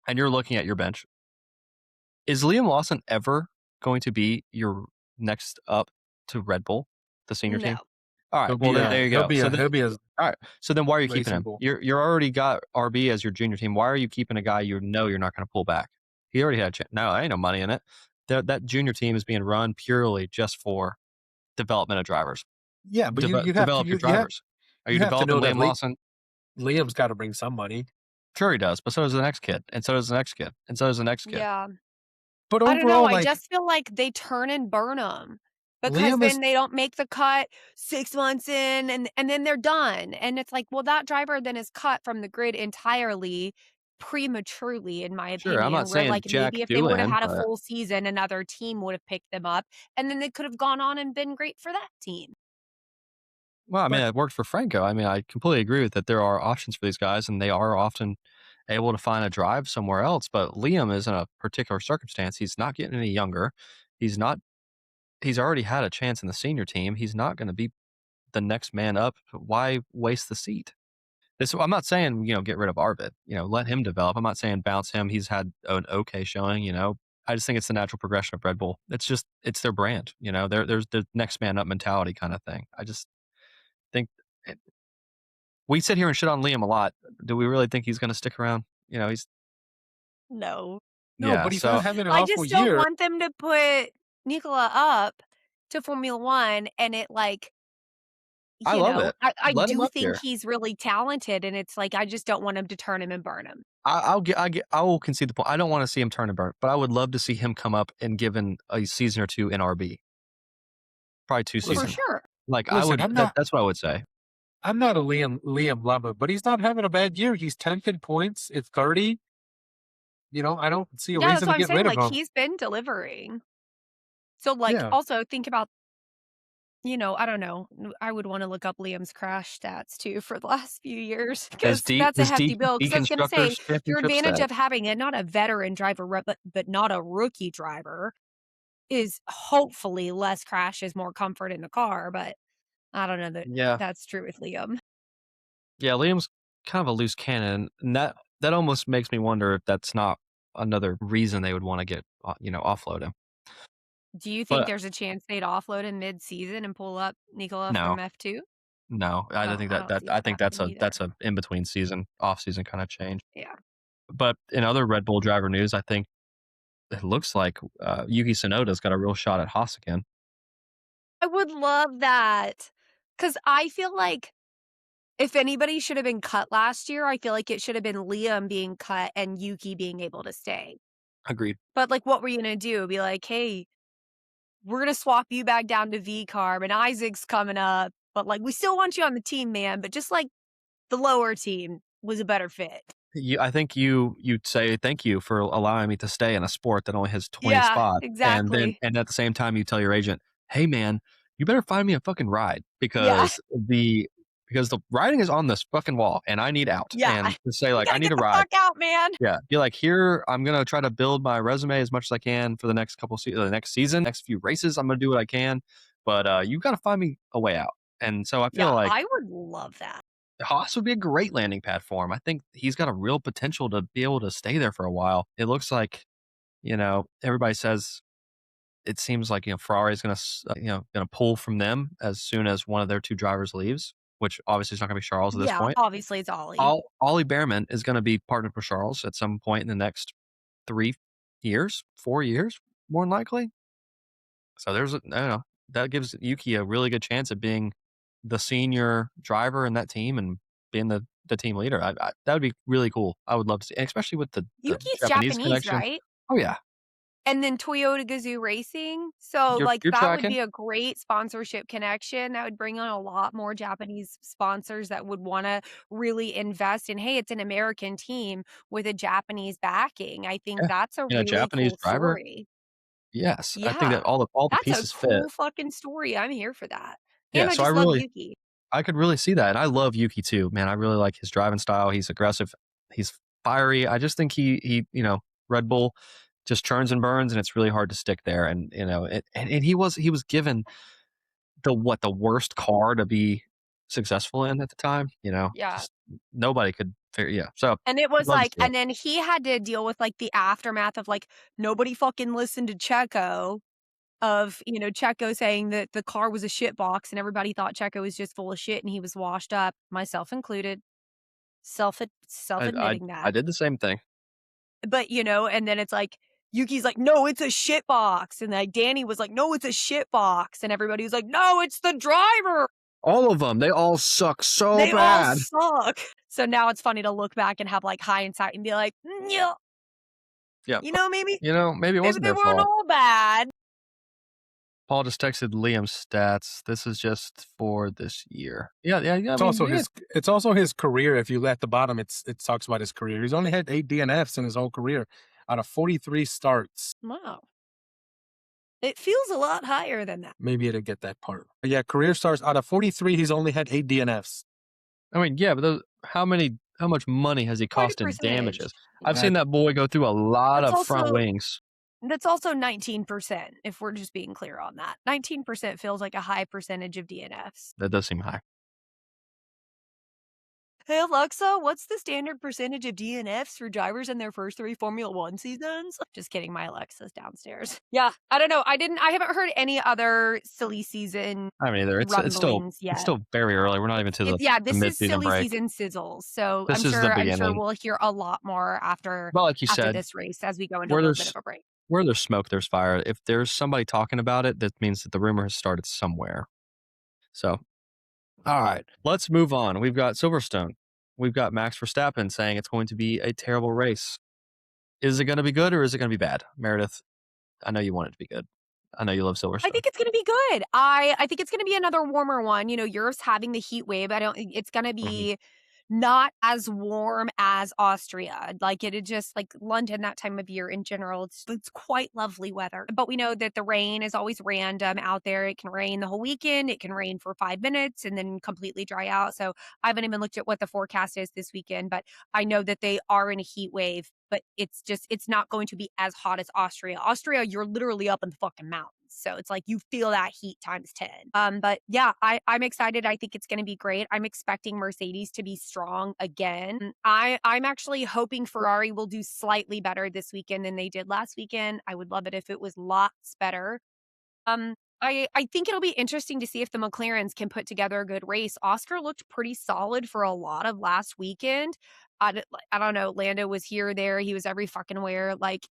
and you're looking at your bench, is Liam Lawson ever going to be your next up to Red Bull, the senior No. team? All right. Well, then there you go. He'll be a All right. So then why are you keeping racing him? bull. You're already got RB as your junior team. Why are you keeping a guy you know you're not going to pull back? He already had a chance. No, ain't no money in it. That junior team is being run purely just for development of drivers. Yeah, but Develop your drivers. Are you you have to developing know that Liam Lawson? Liam's got to bring some money. Sure he does, but so does the next kid, and so does the next kid, and so does the next kid. Yeah. But I don't know, overall, I like just feel like they turn and burn them because Liam is then they don't make the cut 6 months in and then they're done, and it's like, well, that driver then is cut from the grid entirely prematurely, in my Sure, I'm not opinion, where, saying like, maybe Jack if they would have Doohan, had a but full season, another team would have picked them up, and then they could have gone on and been great for that team. well, I mean, but it worked for Franco. I mean, I completely agree with that. There are options for these guys, and they are often able to find a drive somewhere else. But Liam is in a particular circumstance. He's not getting any younger. He's not. He's already had a chance in the senior team. He's not going to be the next man up. Why waste the seat? This I'm not saying, get rid of Arvid, let him develop. I'm not saying bounce him. He's had an okay showing, I just think it's the natural progression of Red Bull. It's their brand, there's the next man up mentality kind of thing. I just think it, we sit here and shit on Liam a lot. Do we really think he's going to stick around? He's No. no, yeah. but he's not So having an I awful just don't year. want them to put Nicola up to Formula One and it, like, I love it. I Let him do up think there. he's really talented, and it's like, I just don't want him to turn him and burn him. I will concede the point. I don't want to see him turn and burn, but I would love to see him come up and given a season or two in RB, probably two For Listen, seasons. sure. Like I listen, would. That's what I would say. I'm not a Liam lover, but he's not having a bad year. He's 10th in points. It's 30. I don't see a Yeah, that's reason what to I'm get saying, rid of like, him. he's been delivering. So, like, Yeah. also think about, I don't know, I would wanna look up Liam's crash stats too for the last few years His because D that's a his hefty D bill. Because I was gonna say, Deconstructors your championship advantage stat. of having not a veteran driver, but not a rookie driver is hopefully less crashes, more comfort in the car, but I don't know that Yeah. that's true with Liam. Yeah, Liam's kind of a loose cannon, and that almost makes me wonder if that's not another reason they would wanna get, offload him. Do you think But there's a chance they'd offload him mid-season and pull up Nicola no, from F2? no, I don't Oh, think I that don't that see I that think that's happening a either. in between season, off season kinda change. Yeah. But in other Red Bull driver news, I think it looks like, Yuki Tsunoda's got a real shot at Haas again. I would love that because I feel like if anybody should have been cut last year, I feel like it should have been Liam being cut and Yuki being able to stay. Agreed. But, like, what were you gonna do? Be like, "Hey, we're gonna swap you back down to V-Carb and Isaac's coming up, but, like, we still want you on the team, man, but just, like, the lower team was a better fit." I think you'd say thank you for allowing me to stay in a sport that only has 20 Yeah, spots, exactly. and at the same time you tell your agent, "Hey man, you better find me a fucking ride Yeah, because the writing is on this fucking wall and I need out." yeah. And to say You like, "I gotta need get a the ride." fuck out, man. Yeah, be like, "Here, I'm gonna try to build my resume as much as I can for the next the next season, next few races. I'm gonna do what I can, but you gotta find me a way out." And so I feel Yeah, like I would love that. Haas would be a great landing pad for him. I think he's got a real potential to be able to stay there for a while. It looks like, everybody says it seems like, Ferrari's going to pull from them as soon as one of their two drivers leaves, which obviously is not going to be Charles at this Yeah, point. obviously it's Ollie. Ollie Behrman is going to be partnered with Charles at some point in the next 3 years, 4 years, more than likely. So I don't know, that gives Yuki a really good chance of being the senior driver in that team and being the team leader. That would be really cool. I would love to see, and especially with the Yuki's Japanese Japanese, connection. right? Oh yeah, And then Toyota Gazoo Racing. So, like, You're that would tracking. be a great sponsorship connection. That would bring on a lot more Japanese sponsors that would wanna really invest in, "Hey, it's an American team with a Japanese backing." I think Yeah, that's a and a really Japanese cool driver. story. Yes, I think Yeah. that all the That's a pieces fit. cool fucking story. I'm here for that. Yeah, And I so just love Yuki. I could really see that, and I love Yuki too, man. I really like his driving style. He's aggressive. He's fiery. I just think Red Bull just churns and burns, and it's really hard to stick there. And and he was given the worst car to be successful in at the time. Yeah. Just nobody could figure. Yeah, so And it I'd was love to like see it. and then he had to deal with, like, the aftermath of, like, nobody fucking listened to Checo. Of, Checo saying that the car was a shit box and everybody thought Checo was just full of shit and he was washed up, myself included, I self-admitting I that. did the same thing. But, and then it's like, Yuki's like, "No, it's a shit box." And, like, Danny was like, "No, it's a shit box." And everybody was like, "No, it's the driver. All of them, they all suck so They all bad. suck." So now it's funny to look back and have, like, hindsight and be like, "Yeah, Yeah, but, maybe maybe it maybe wasn't they their weren't fault. all bad." Paul just texted Liam's stats. This is just for this year. Yeah, yeah, yeah. I mean, yeah, It's also his career. If you at the bottom, it talks about his career. He's only had 8 DNFs in his whole career out of 43 starts. Wow. It feels a lot higher than that. Maybe I didn't get that part. But yeah, career starts out of 43, he's only had 8 DNFs. I mean, yeah, but how much money has he Quite a cost in percentage. damages? I've Uh, seen that boy go through a lot That's of front also wings. that's also 19%, if we're just being clear on that. 19% feels like a high percentage of DNFs. That does seem high. Hey Alexa, what's the standard percentage of DNFs for drivers in their first 3 Formula 1 seasons? Just kidding, my Alexa's downstairs. Yeah, I don't know. I haven't heard any other silly season I mean, either rumblings it's yet. still very early. We're not even to It's the this is mid-season silly break. season sizzles. So This is the I'm sure beginning. we'll hear a lot more But like you after said, this race as we go into a where little bit of there's a break. where there's smoke, there's fire. If there's somebody talking about it, that means that the rumor has started somewhere. So, all right, let's move on. We've got Silverstone. We've got Max Verstappen saying it's going to be a terrible race. Is it going to be good or is it going to be bad? Meredith, I know you want it to be good. I know you love I Silverstone. think it's gonna be good. I think it's gonna be another warmer one. Europe's having the heat wave. I don't it's gonna Mhm. be not as warm as Austria. Like it just like London that time of year in general. It's quite lovely weather. But we know that the rain is always random out there. It can rain the whole weekend. It can rain for 5 minutes and then completely dry out. So I haven't even looked at what the forecast is this weekend, but I know that they are in a heat wave, but it's not going to be as hot as Austria. Austria, you're literally up in the fucking mountains. So it's like you feel that heat times 10. But yeah, I'm excited. I think it's gonna be great. I'm expecting Mercedes to be strong again. I'm actually hoping Ferrari will do slightly better this weekend than they did last weekend. I would love it if it was lots better. I think it'll be interesting to see if the McLarens can put together a good race. Oscar looked pretty solid for a lot of last weekend. I don't know. Lando was here, there. He was every fucking where. Like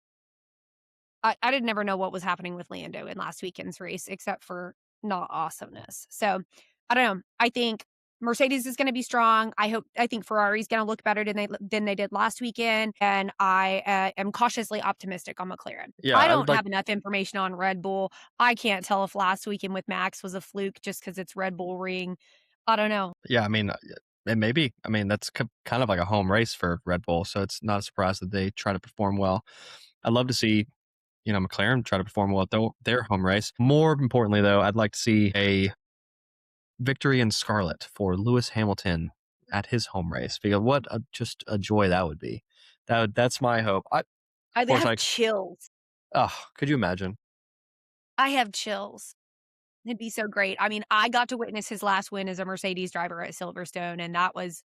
I didn't never know what was happening with Lando in last weekend's race except for not awesomeness. So I don't know. I think Mercedes is going to be strong. I think Ferrari's going to look better than they did last weekend, and I am cautiously optimistic on McLaren. Yeah, I I would don't like. have enough information on Red Bull. I can't tell if last weekend with Max was a fluke just because it's Red Bull Ring. I don't know. Yeah, I mean, it may be. I mean, that's kind of like a home race for Red Bull, so it's not a surprise that they try to perform well. I'd love to see McLaren try to perform well at their home race. More importantly, though, I'd like to see a victory in Scarlet for Lewis Hamilton at his home race. Because just a joy that would be. That's my hope. I Of course, have chills. could you imagine? I have chills. It'd be so great. I mean, I got to witness his last win as a Mercedes driver at Silverstone, and that was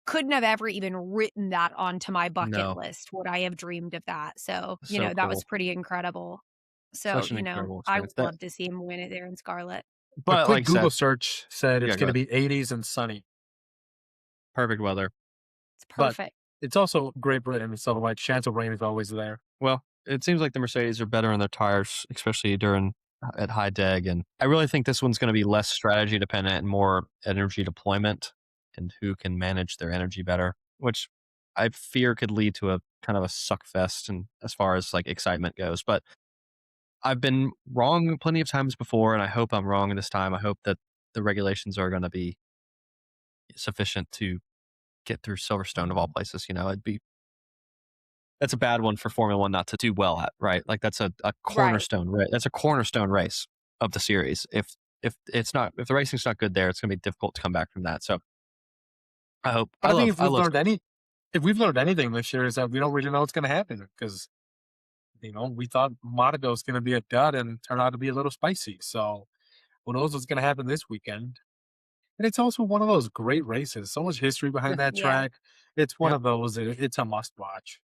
couldn't have ever even written that onto my bucket No, list, would I have dreamed of that? So, so that was cool. pretty incredible. So, Such an incredible I experience. would love to see him win it there in Scarlet. a But quick like I Google said, search said yeah, it's go going to ahead. be 80s and sunny. Perfect weather. It's But perfect. it's also Great Britain, so like chance of rain is always there. Well, it seems like the Mercedes are better on their tires, especially during at high deg, and I really think this one's going to be less strategy dependent and more energy deployment, and who can manage their energy better. Which I fear could lead to a kind of a suck fest and as far as like excitement goes. But I've been wrong plenty of times before, and I hope I'm wrong this time. I hope that the regulations are going to be sufficient to get through Silverstone of all places. It'd be that's a bad one for Formula One not to do well at, right? Like that's a Right. cornerstone, right? That's a cornerstone race of the series. If the racing's not good there, it's going to be difficult to come back from that. So I hope But I think I love if we've learned anything this year is that we don't really know what's going to happen because we thought Monaco was going to be a dud and turned out to be a little spicy. So who knows what's going to happen this weekend? And it's also one of those great races. So much history yeah, behind that Yeah. track. It's one yeah. of those. It's a must watch.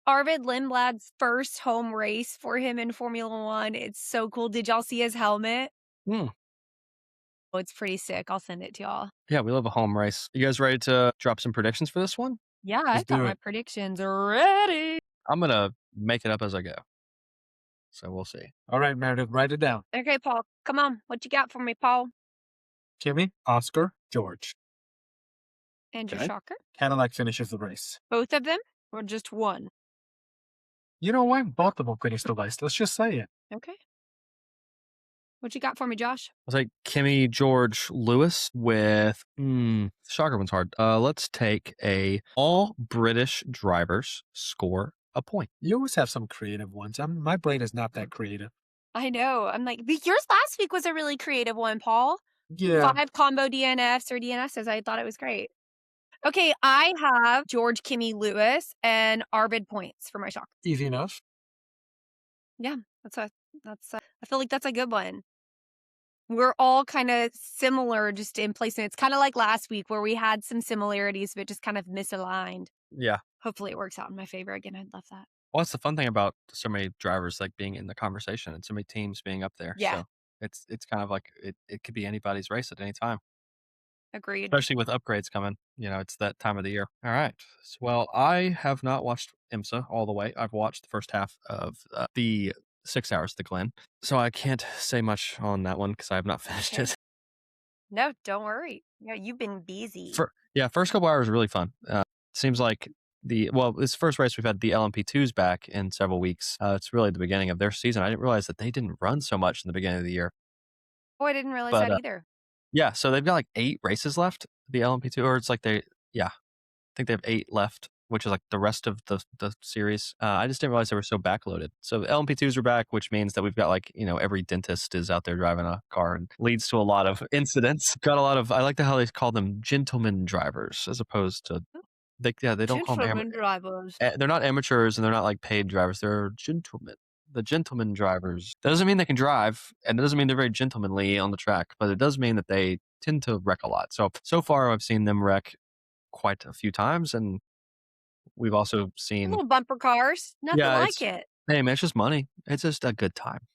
Arvid Lindblad's first home race for him in Formula One. It's so cool. Did y'all see his helmet? Hmm. Oh, it's pretty sick. I'll send it to y'all. Yeah, we love a home race. You guys ready to drop some predictions for this one? Yeah, Let's I've got do my it. predictions ready. I'm gonna make it up as I go. So we'll see. All right, Meredith, write it down. Okay, Paul, come on. What you got for me, Paul? Kimmy, Oscar, George. And your Okay. shocker? Cadillac finishes the race. Both of them or just one? You know what? Both of them finished the race. Let's just say it. Okay. What you got for me, Josh? I'll take Kimmy George Lewis with shocker one's hard. Let's take a all British drivers score a point. You always have some creative ones. My brain is not that creative. I know. I'm like, yours last week was a really creative one, Paul. Yeah. 5 combo DNFs or DNSs. I thought it was great. Okay, I have George Kimmy Lewis and Arvid points for my shocker. Easy enough. Yeah, I feel like that's a good one. We're all kind of similar just in placement. It's kind of like last week where we had some similarities, but just kind of misaligned. Yeah. Hopefully it works out in my favor again. I'd love that. Well, that's the fun thing about so many drivers like being in the conversation and so many teams being up there. Yeah, So it's kind of like it could be anybody's race at any time, agreed. especially with upgrades coming. It's that time of the year. All right. Well, I have not watched IMSA all the way. I've watched the first half of the 6 hours to Glen. So I can't say much on that one because I have not finished Okay. it. No, don't worry. Yeah, you've been busy. First couple hours are really fun. Seems like this first race we've had the LMP2s back in several weeks. It's really the beginning of their season. I didn't realize that they didn't run so much in the beginning of the year. Oh, I didn't realize But that either. yeah, so they've got like 8 races left. The LMP2, or it's like I think they have 8 left, which is like the rest of the series. I just didn't realize they were so backloaded. So the LMP2s are back, which means that we've got like every dentist is out there driving a car and leads to a lot of incidents. Got a lot of. I like how they call them gentlemen drivers as opposed to they don't call them Gentlemen drivers. they're not amateurs and they're not like paid drivers. They're gentlemen. The gentleman drivers. That doesn't mean they can drive, and it doesn't mean they're very gentlemanly on the track, but it does mean that they tend to wreck a lot. So far, I've seen them wreck quite a few times, and we've also seen. Little bumper cars. Nothing Yeah, like it. hey man, it's just money. It's just a good time.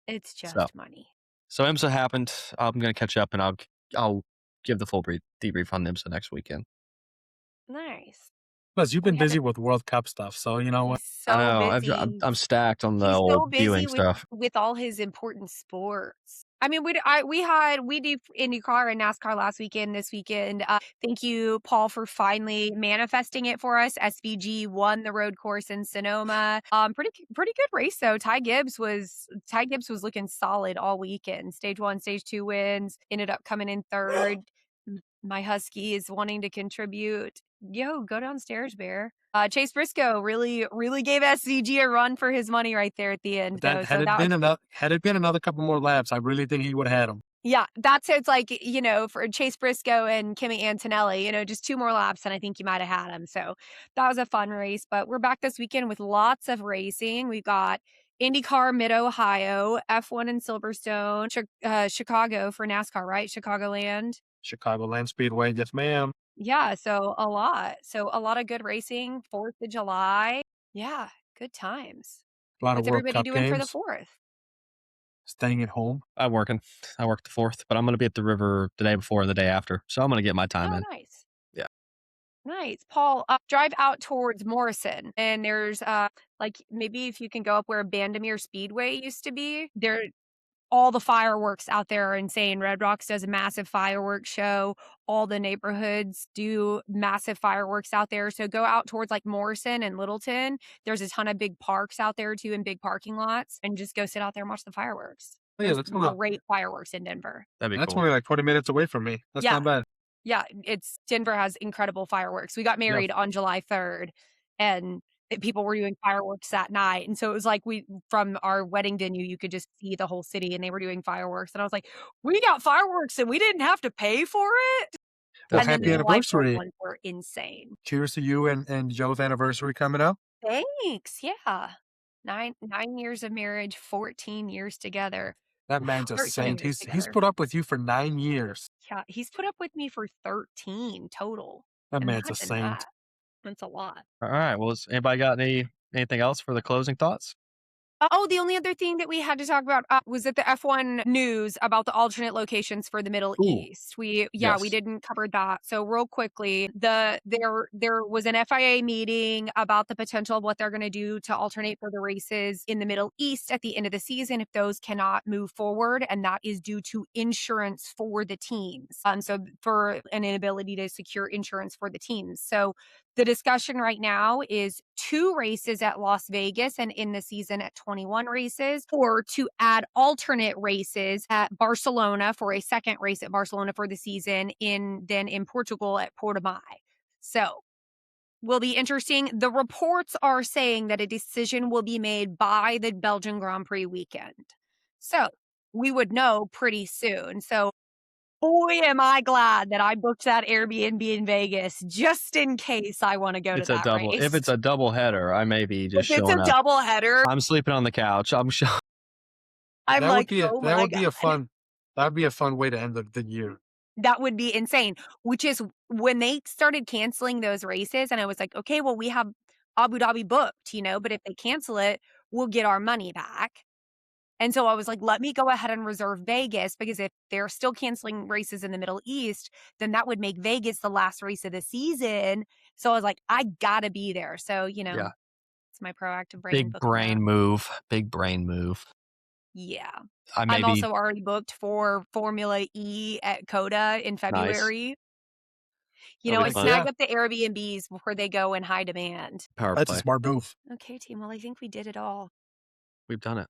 It's So just money. so IMSA happened. I'm gonna catch up, and I'll give the full debrief on IMSA next weekend. Nice. Plus, you've been We have busy with World Cup stuff. So, you know what? He's I so know. busy. I'm stacked on the He's so old busy viewing with stuff. all his important sports. I mean, we did IndyCar and NASCAR last weekend. This weekend, thank you, Paul, for finally manifesting it for us. SVG won the road course in Sonoma. Pretty good race though. Ty Gibbs was looking solid all weekend. Stage 1, stage 2 wins. Ended up coming in third. My husky is wanting to contribute. Yo, go downstairs, Bear. Chase Briscoe really gave SCG a run for his money right there at the end, That though. So that was had it been another couple more laps, I really think he would have had him. yeah, that's it's like, for Chase Briscoe and Kimmy Antonelli, just 2 more laps and I think you might have had him. So that was a fun race. But we're back this weekend with lots of racing. We've got IndyCar Mid Ohio, F1 in Silverstone, Chicago for NASCAR, right? Chicagoland. Chicagoland Speedway, yes, ma'am. Yeah, so a lot. So a lot of good racing, 4th of July. Yeah, good times. A lot of What's World everybody Cup doing for the games. 4th? Staying at home. I'm working. I work the 4th, but I'm gonna be at the river the day before and the day after, so I'm gonna get my time Oh, in. nice. Yeah. Nice. Paul, drive out towards Morrison, and there's, like, maybe if you can go up where Bandimere Speedway used to be, there all the fireworks out there are insane. Red Rocks does a massive fireworks show. All the neighborhoods do massive fireworks out there. So go out towards like Morrison and Littleton. There's a ton of big parks out there too and big parking lots, and just go sit out there and watch the fireworks. Oh, yeah, There's that's cool. great fireworks in Denver. That'd be That's cool. only like 40 minutes away from me. That's Yeah. not bad. Yeah, it's Denver has incredible fireworks. We got married on July 3rd, and people were doing fireworks that night, and so it was like from our wedding venue, you could just see the whole city, and they were doing fireworks, and I was like, "We got fireworks, and we didn't have to pay for it?" Well, And then happy the July 4th anniversary. ones were insane. Cheers to you and Joe's anniversary coming up. Thanks, yeah. 9 years of marriage, 14 years together. That Oof, man's a 13 saint. years He's together. put up with you for 9 years. Yeah, he's put up with me for 13 total. That man's a Imagine saint. that. That's a lot. All right. Well, has anybody got anything else for the closing thoughts? Oh, the only other thing that we had to talk about was at the F1 news about the alternate locations for the Middle Ooh, East. We yes. didn't cover that. So real quickly, there was an FIA meeting about the potential of what they're going to do to alternate for the races in the Middle East at the end of the season if those cannot move forward, and that is due to insurance for the teams. So for an inability to secure insurance for the teams. So the discussion right now is 2 races at Las Vegas and in the season at 21 races, or to add alternate races at Barcelona for a second race at Barcelona for the season, then in Portugal at Portimao. So will be interesting. The reports are saying that a decision will be made by the Belgian Grand Prix weekend. So we would know pretty soon. So boy, am I glad that I booked that Airbnb in Vegas just in case I want to go to It's a that double. race. If it's a double header, I may be just If it's showing a up. double header, I'm sleeping on the couch. I'm sure. I'm That would like, be oh that my would be a God. fun way to end the year. That would be insane, which is when they started canceling those races. And I was like, okay, well, we have Abu Dhabi booked, but if they cancel it, we'll get our money back. And so I was like, let me go ahead and reserve Vegas, because if they're still canceling races in the Middle East, then that would make Vegas the last race of the season. So I was like, I gotta be there. So, Yeah. it's my proactive brain Big booking brain that. move. Big brain move. Yeah. I may I'm be also already booked for Formula E at Coda in nice. February. That'll I be fun. snag up the Airbnbs before they go in high demand. Power That's a play. smart move. Okay, team. Well, I think we did it all. We've done it.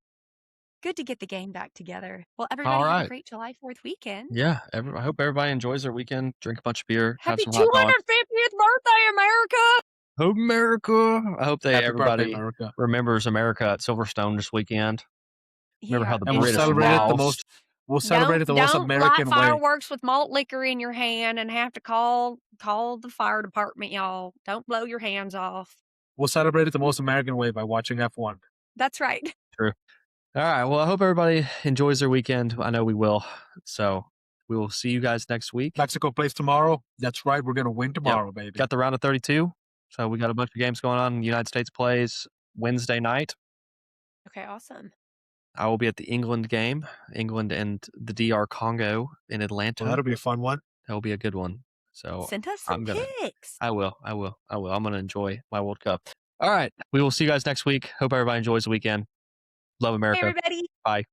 Good to get the gang back together. Well, All everybody have a right. great July 4th weekend. Yeah. I hope everybody enjoys their weekend. Drink a bunch of beer. Happy have some hot dogs. 250th birthday, America! Hope America. I hope Happy birthday, everybody America. remembers America at Silverstone this weekend. Remember how the And we'll British celebrate it the lost. most. We'll celebrate it the most Don't light American way. fireworks with malt liquor in your hand and have to call the fire department, y'all. Don't blow your hands off. We'll celebrate it the most American way by watching F1. That's right. True. All right. Well, I hope everybody enjoys their weekend. I know we will. So we will see you guys next week. Mexico plays tomorrow. That's right. We're gonna win tomorrow, baby. Got the round of 32. So we got a bunch of games going on. The United States plays Wednesday night. Okay, awesome. I will be at the England game, England and the DR Congo in Atlanta. Well, that'll be a fun one. That will be a good one. So Send us some pics. I will. I'm going to enjoy my World Cup. All right. We will see you guys next week. Hope everybody enjoys the weekend. Love America. Hey, everybody. Bye.